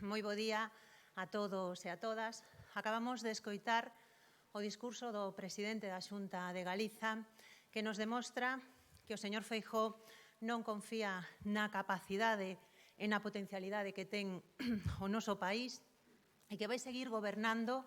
Moi bo día a todos e a todas. Acabamos de escoitar o discurso do presidente da Xunta de Galiza que nos demostra que o señor Feijóo non confía na capacidade e na potencialidade que ten o noso país e que vai seguir gobernando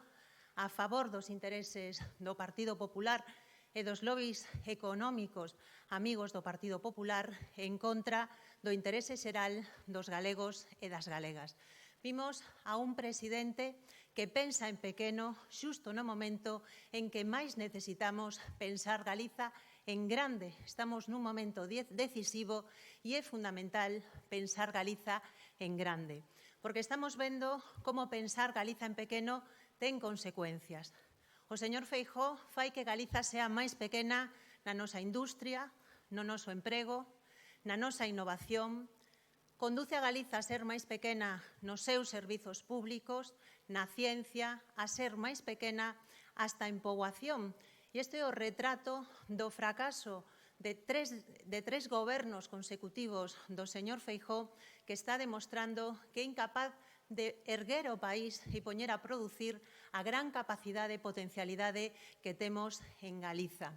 a favor dos intereses do Partido Popular e dos lobbies económicos amigos do Partido Popular en contra do interese xeral dos galegos e das galegas. Vimos a un presidente que pensa en pequeno xusto no momento en que máis necesitamos pensar Galiza en grande. Estamos nun momento decisivo e é fundamental pensar Galiza en grande, porque estamos vendo como pensar Galiza en pequeno ten consecuencias. O señor Feijóo fai que Galiza sea máis pequena na nosa industria, no noso emprego, na nosa innovación, conduce a Galiza a ser máis pequena nos seus servizos públicos, na ciencia, a ser máis pequena hasta en poboación. E este é o retrato do fracaso de tres gobernos consecutivos do señor Feijóo que está demostrando que é incapaz de erguer o país e poñer a producir a gran capacidade e potencialidade que temos en Galiza.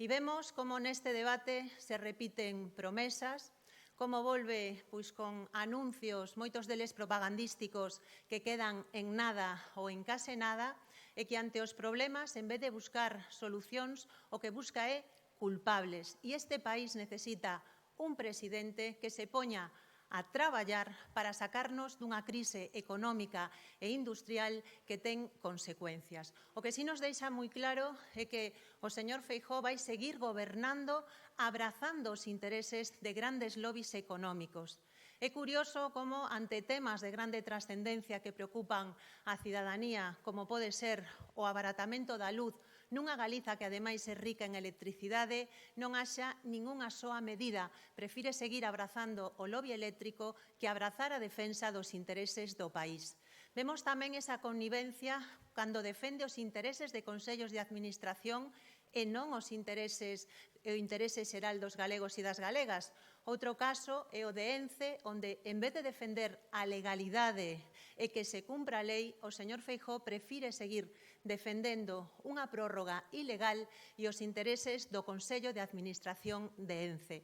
E vemos como neste debate se repiten promesas, como volve con anuncios, moitos deles propagandísticos, que quedan en nada ou en case nada, e que ante os problemas, en vez de buscar solucións, o que busca é culpables. E este país necesita un presidente que se poña a traballar para sacarnos dunha crise económica e industrial que ten consecuencias. O que sí nos deixa moi claro é que o señor Feijóo vai seguir gobernando abrazando os intereses de grandes lobbies económicos. É curioso como ante temas de grande trascendencia que preocupan a cidadanía, como pode ser o abaratamento da luz nunha Galiza que ademais é rica en electricidade, non haxa ningunha soa medida. Prefire seguir abrazando o lobby eléctrico que abrazar a defensa dos intereses do país. Vemos tamén esa connivencia cando defende os intereses de consellos de administración e non os intereses e o interese xeral dos galegos e das galegas. Outro caso é o de Ence, onde, en vez de defender a legalidade e que se cumpra a lei, o señor Feijóo prefire seguir defendendo unha prórroga ilegal e os intereses do Consello de Administración de Ence.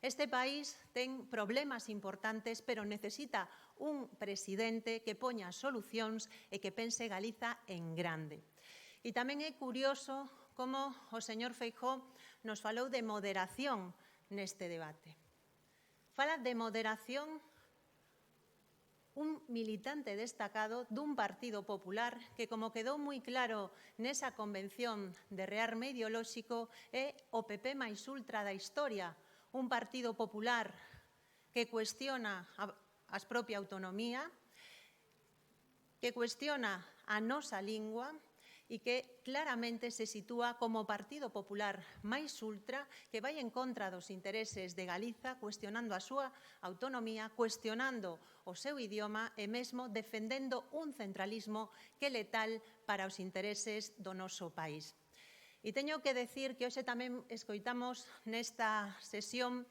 Este país ten problemas importantes, pero necesita un presidente que poña solucións e que pense Galiza en grande. E tamén é curioso como o señor Feijóo nos falou de moderación neste debate. Fala de moderación un militante destacado dun Partido Popular que, como quedou moi claro nesa convención de rearme ideolóxico, é o PP máis ultra da historia, un Partido Popular que cuestiona a propia autonomía, que cuestiona a nosa lingua e que claramente se sitúa como Partido Popular máis ultra que vai en contra dos intereses de Galiza, cuestionando a súa autonomía, cuestionando o seu idioma e mesmo defendendo un centralismo que é letal para os intereses do noso país. E teño que decir que hoxe tamén escoitamos nesta sesión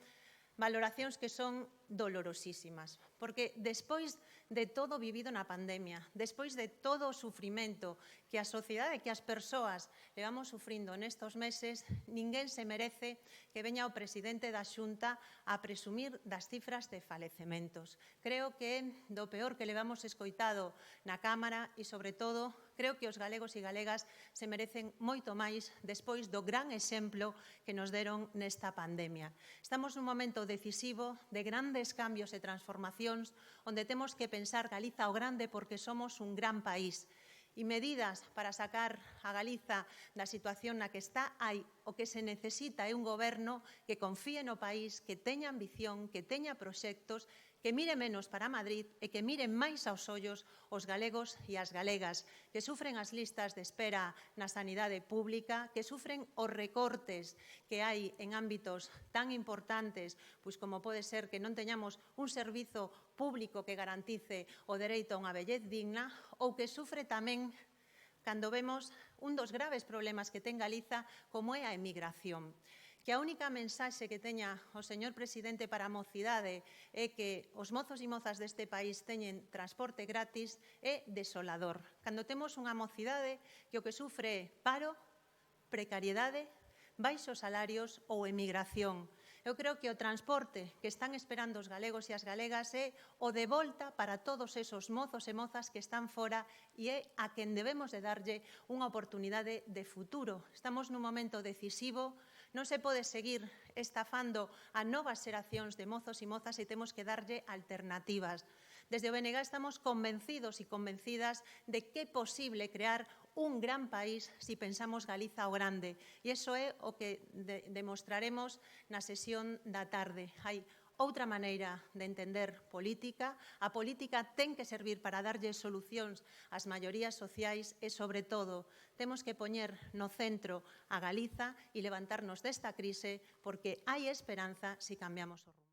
valoracións que son dolorosísimas, porque despois de todo vivido na pandemia, despois de todo o sufrimento que a sociedade, que as persoas levamos sufrindo nestos meses, ninguén se merece que veña o presidente da Xunta a presumir das cifras de falecementos. Creo que é do peor que levamos escoitado na Cámara e, sobre todo, creo que os galegos e galegas se merecen moito máis despois do gran exemplo que nos deron nesta pandemia. Estamos nun momento decisivo de grandes cambios e transformacións onde temos que pensar Galiza ao grande porque somos un gran país. E medidas para sacar a Galiza da situación na que está, o que se necesita é un goberno que confíe no país, que teña ambición, que teña proxectos, que mire menos para Madrid e que mire máis aos ollos os galegos e as galegas, que sufren as listas de espera na sanidade pública, que sufren os recortes que hai en ámbitos tan importantes, pois como pode ser que non teñamos un servizo público que garantice o dereito a unha vellez digna, ou que sufre tamén cando vemos un dos graves problemas que ten Galiza, como é a emigración. que a única mensaxe que teña o señor presidente para a mocidade é que os mozos e mozas deste país teñen transporte gratis é desolador. Cando temos unha mocidade que o que sufre é paro, precariedade, baixos salarios ou emigración. Eu creo que o transporte que están esperando os galegos e as galegas é o de volta para todos esos mozos e mozas que están fora e é a quen debemos de darlle unha oportunidade de futuro. Estamos nun momento decisivo, non se pode seguir estafando a novas xeracións de mozos e mozas e temos que darlle alternativas. Desde o BNG estamos convencidos e convencidas de que é posible crear un gran país si pensamos Galiza ao grande. E iso é o que demostraremos na sesión da tarde. Hai outra maneira de entender política. A política ten que servir para darlle solucións ás maiorías sociais e, sobre todo, temos que poñer no centro a Galiza e levantarnos desta crise porque hai esperanza se cambiamos o rumbo.